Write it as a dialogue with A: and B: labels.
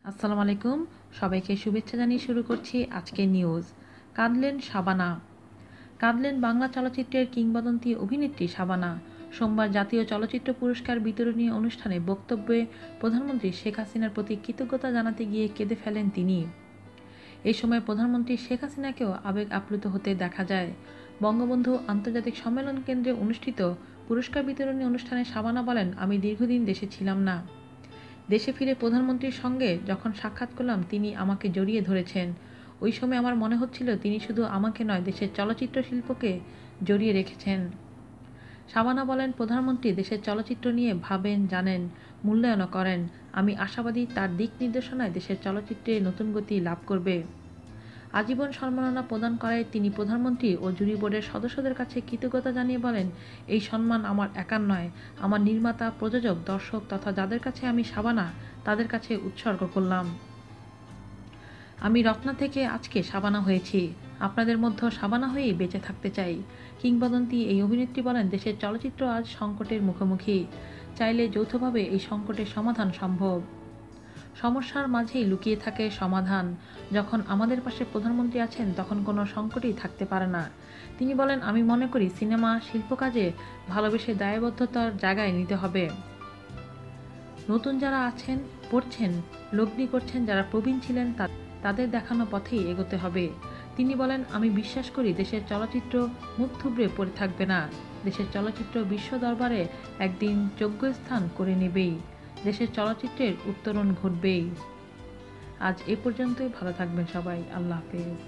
A: আসসালামু আলাইকুম, সবাইকে শুভেচ্ছা জানিয়ে শুরু করছি আজকের নিউজ। কাঁদলেন শাবানা। কাঁদলেন বাংলা চলচ্চিত্রের কিংবদন্তি অভিনেত্রী শাবানা। সোমবার জাতীয় চলচ্চিত্র পুরস্কার বিতরণী অনুষ্ঠানে বক্তব্যে প্রধানমন্ত্রী শেখ হাসিনার প্রতি কৃতজ্ঞতা জানাতে গিয়ে কেঁদে ফেলেন তিনি। এই সময় প্রধানমন্ত্রী শেখ হাসিনাকেও আবেগ আপ্লুত হতে দেখা যায়। বঙ্গবন্ধু আন্তর্জাতিক সম্মেলন কেন্দ্রে অনুষ্ঠিত পুরস্কার বিতরণী অনুষ্ঠানে শাবানা বলেন, আমি দীর্ঘদিন দেশে ছিলাম না। দেশে ফিরে প্রধানমন্ত্রীর সঙ্গে যখন সাক্ষাৎ করলাম, তিনি আমাকে জড়িয়ে ধরেছেন। ওই সময় আমার মনে হচ্ছিল তিনি শুধু আমাকে নয়, দেশের চলচ্চিত্র শিল্পকে জড়িয়ে রেখেছেন। শাবানা বলেন, প্রধানমন্ত্রী দেশের চলচ্চিত্র নিয়ে ভাবেন, জানেন, মূল্যায়নও করেন। আমি আশাবাদী তার দিক নির্দেশনায় দেশের চলচ্চিত্রে নতুন গতি লাভ করবে। আজীবন সম্মাননা প্রদান করায় তিনি প্রধানমন্ত্রী ও জুরি বোর্ডের সদস্যদের কাছে কৃতজ্ঞতা জানিয়ে বলেন, এই সম্মান আমার একার নয়, আমার নির্মাতা, প্রযোজক, দর্শক তথা যাদের কাছে আমি শাবানা, তাদের কাছে উৎসর্গ করলাম। আমি রত্না থেকে আজকে শাবানা হয়েছি, আপনাদের মধ্যে শাবানা হয়েই বেঁচে থাকতে চাই। কিংবদন্তি এই অভিনেত্রী বলেন, দেশের চলচ্চিত্র আজ সংকটের মুখোমুখি, চাইলে যৌথভাবে এই সংকটের সমাধান সম্ভব। সমস্যার মাঝেই লুকিয়ে থাকে সমাধান। যখন আমাদের পাশে প্রধানমন্ত্রী আছেন, তখন কোনো সংকটই থাকতে পারে না। তিনি বলেন, আমি মনে করি সিনেমা শিল্প কাজে ভালোবেসে দায়বদ্ধতার জায়গায় নিতে হবে। নতুন যারা আছেন, পড়ছেন, লগ্নি করছেন, যারা প্রবীণ ছিলেন তাদের দেখানো পথেই এগোতে হবে। তিনি বলেন, আমি বিশ্বাস করি দেশের চলচ্চিত্র মুখ থুবড়ে পড়ে থাকবে না। দেশের চলচ্চিত্র বিশ্ব দরবারে একদিন যোগ্য স্থান করে নেবেই। দেশের চলচ্চিত্রের উত্তরণ ঘটবেই। আজ এ পর্যন্তই। ভালো থাকবেন সবাই। আল্লাহ হাফেজ।